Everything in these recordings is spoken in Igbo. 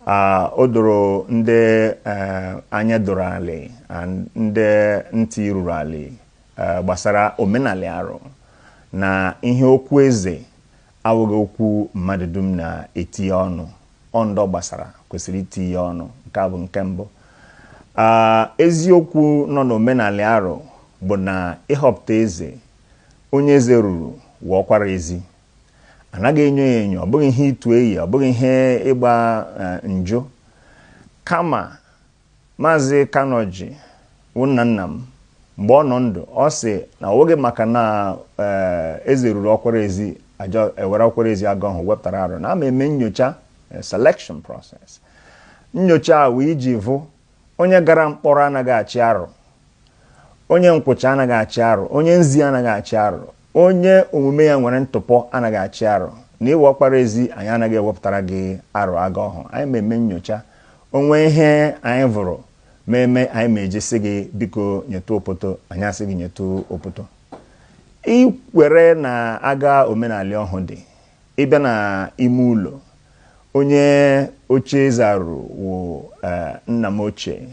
o doro ndị anya doro ali ndị ntị ruru ali gbasara omenala arụ na ihe okwu eze awụghị okwu mmadụ dum na-eti ọnụ ọndọ gbasara kwesịrị iti ya ọnụ. Nke a bụ nke mbụ. Eziokwu nọ n'omenala arụ bụ na ịhọpụta eze onye eze ruru wọkwara ezi, anaghị enyo ya enyo, ọ bụghị ihe itu eyi, ọ bụghị ihe ịgba njọ. Kama Maazị Kanoji nna nna m mgbe ọ nọ ndụ ọ sị na ọ nweghị maka na eze ruru ọkwara ezi ewere ọkwara ezi aga ọhụ wepụtara arụ na ama eme nyocha selection process. Nyocha a wee iji vụ onye gara mkpọrọ anaghị achị arụ, onye nkwụcha anaghị achị arụ, onye nzi anaghị achị arụ, onye omume ya nwere ntụpọ anaghị achị arụ. Na iwe ọkpara ezi anyị anaghị ewepụtara gị arụ aga ọhụ. Anyị ma-eme nyocha onwe ihe anyị vụrụ meme anyị ma-ejesi gị biko nyetụ opoto, anyị asị gị nyetụ opoto. Ikwere na aga omenala ọhụ dị ịbịa na ime ụlọ onye oche eze arụ wụ nna m ochie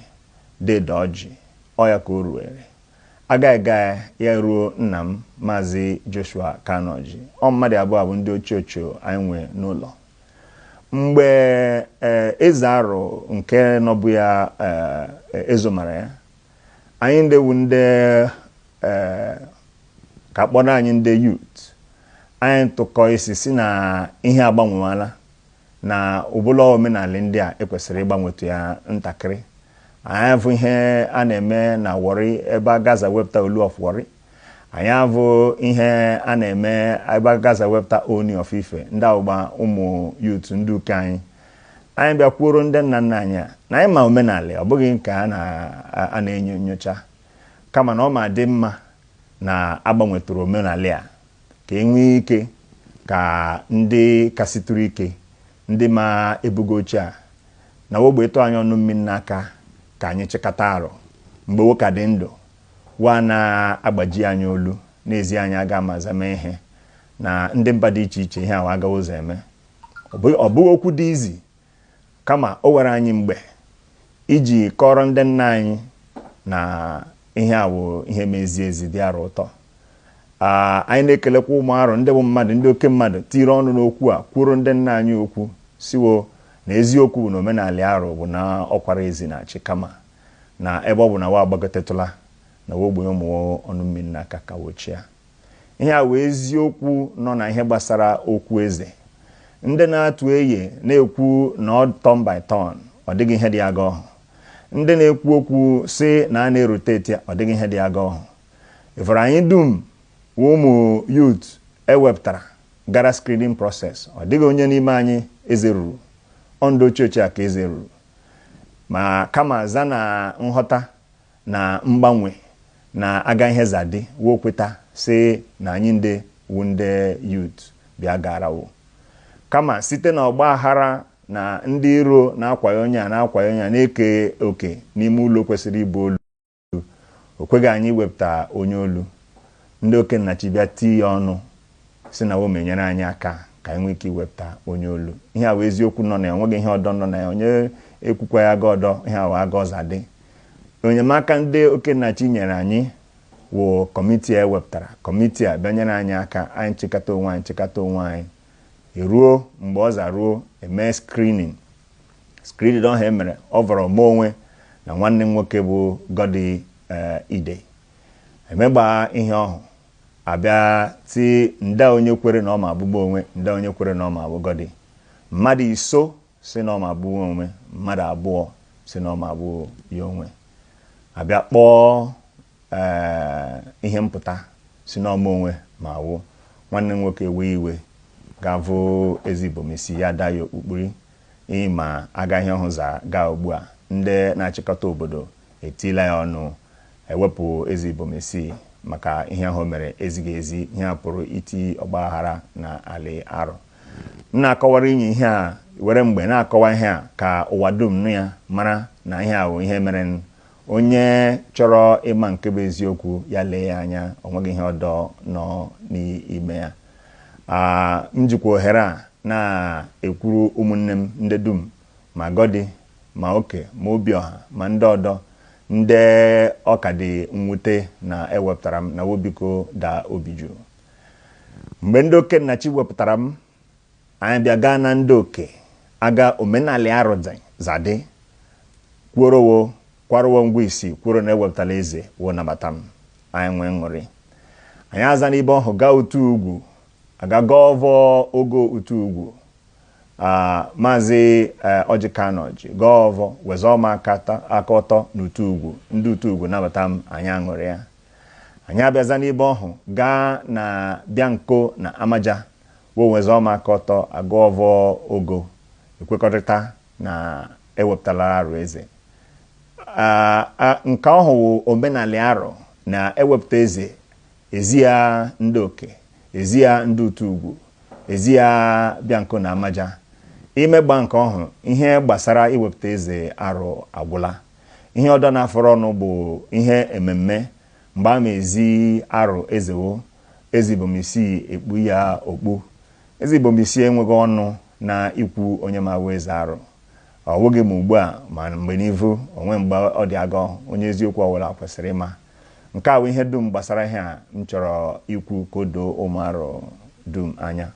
Dede Orji ọ ya ka o ruere agaghị ya ruo nna m Maazị Joshua Kanoji. Ọ mmadụ abụọ bụ ndị ochie anyị nwe n'ụlọ. Mgbe eze arụ nke nọbụ ya ezomara ya, anyị ndewu ndị ka kpọrọ anyị ndị youth, anyị tụkọ isi si na ihe agbanwewala na ụbụla omenala ndị a ekwesịrị ịgbanwetu ya ntakịrị. Anyị avụ ihe a na-eme na Warri ebe a gaza wepụta Olu of Warri. Anyị avụ ihe a na-eme ebe a gaza wepụta Oni of Ife. Ndị agba ụmụ youth ndị uke anyị bịa kwuoro ndị nna nna anyị na anyị ma omenala ọ bụghị nke a na-enyo nyocha, kama na ọ ma dị mma na agbanwetụrụ omenala a ka enwee ike ka ndị kasịtụrụ ike ndị ma ebugo ochie a na ogbe eto anyị ọnụ mmiri n'aka ka anyị chịkọta arụ mgbe nwoke dị ndụ wa na-agbaji anyị olu n'ezi anyị aga amazame ihe na ndị mba dị iche iche ihe ahụ agaghị ụzọ eme. Ọ bụghị okwu dị izi, kama o were anyị mgbe iji kọrọ ndị nna anyị na ihe awụ ihe mezi ezi dị arụ ụtọ. Anyị na-ekelekwa ụmụ arụ ndị bụ mmadụ, ndị oke mmadụ tiri ọnụ n'okwu a kwuru ndị nna anyị okwu siwo na eziokwu bụ na omenala arụ bụ na ọkwara ezi na-achị, kama na ebe ọ bụ na wa agbagotetụla na wogbe ụmụ ọnụ mmiri n'aka ka wochia. Ihe a wee eziokwu nọ na ihe gbasara okwu eze. Ndị na-atụ eye na-ekwu na ọ turn by turn, ọ dịghị ihe dị aga ọhụ. Ndị na-ekwu okwu si na a na-eroteti, ọ dịghị ihe dị aga ọhụ. Ifere anyị dum ụmụ youth ewepụtara gara screening process, ọ dịghị onye n'ime anyị eze ruru. Ọndụ ochie ka eze ruru, ma kama za na nghọta na mgbanwe na aga ihe zadị wokweta si na anyị ndị wu ndị youth bịa garawo, kama site na ọgba aghara na ndị iro na-akwayo onye a na-eke oke n'ime ụlọ kwesịrị ibu olu. O kweghị anyị wepụta onye olu. Ndị oke nnachi bịa tii ya ọnụ si na o menyere anyị aka ka anyị nwee ike iwepụta onye olu. Ihe a wụ eziokwu nọ na ya, enweghị ihe ọdọ nọ na ya. Onye ekwukwa ya aga ọdọ, ihe a wụ aga ọza dị. Enyemaka ndị oke nnachi nyere anyị wụ kọmitii ewepụtara. Kọmitii a bịanyere anyị aka, anyị chịkọta onwe anyị eruo mgbe ọza ruo eme screening ọha emere. Ọ vọrọ m onwe na nwanne m nwoke bụ Godi Ide emegba ihe ọhụ abịa ti nda onye kwere na ọ ma abụgbo onwe, nda onye kwere na ọ ma abụ Godi. Mmadụ iso si na ọ ma abụ onwe, mmadụ abụọ si na ọ ma abụ ya onwe. Abịa kpọọ ihe mpụta si na ọma onwe ma awụ. Nwanne m nwoke wee iwe gavụ ezi bomesi ya da ya okpukpuri ihe ma agaghị ọhụza gaa ugbu a. Ndị na-achịkọta obodo etila ya ọnụ ewepụ ezi bomesi maka ihe ahụ mere ezighị ezi. Ihe a pụrụ iti ọgba aghara na ali arụ. M na-akọwara inye ihe a were mgbe na-akọwa ihe a ka ụwa dum nụ ya mara na ihe a bụ ihe mere. Onye chọrọ ịma nke bụ eziokwu ya lee ya anya, o nweghị ihe ọdọ nọ n'ime ya. M jikwa ohere a na-ekwuru ụmụnne m ndị dum ma Godi ma Oke ma Obiọha ma ndị ọdọ ndị ọka dị mwute na ewepụtara m na wobiko daa obiju. Mgbe ndị oke nnachi wepụtara m, anyị bịa gaa na ndị oke aga omenala arụ zade kwuorowo kwarowo ngwa isi kwuoro na ewepụtala eze wo nabata m. Anyị nwee ṅụrị. Anyị aza n'ibe ọhụ gaa utu ugwu aga gọọvọ ogo utu ugwu Maazị Orji Kanoji gọọvọ wezọma aka ọtọ n'utu ugwu. Ndị utu ugwu nabata m, anyị aṅụrị ya. Anyị abịaza n'ibe ọhụ gaa na Bịanko na Amaja wo wezọma aka ọtọ agọọvọ ogo ekwekọrịta na ewepụtala arụ eze. Nke ọhụ omenala arụ na ewepụta eze ezi ya ndị oke, ezi ya ndị utu ugwu, ezi ya Bịanko na Amaja. Imegba nke ọhụ ihe gbasara iwepụta eze arụ agwụla. Ihe ọdọ na-afọrọ ọnụ bụ ihe ememme mgbe a ma ezi arụ ezewo, eze Ibomisi ekpu ya okpu. Eze Ibomisi enweghị ọnụ na ikwu onye ma wee eze arụ. Ọ wụghị ma ugbu a ma mgbe n'ivu onwe mgbe ọ dị aga onye eziokwu ọwụla kwesịrị ịma. Nke a bụ ihe dum gbasara ihe a m chọrọ ikwu ka o doo ụmụ arụ dum anya.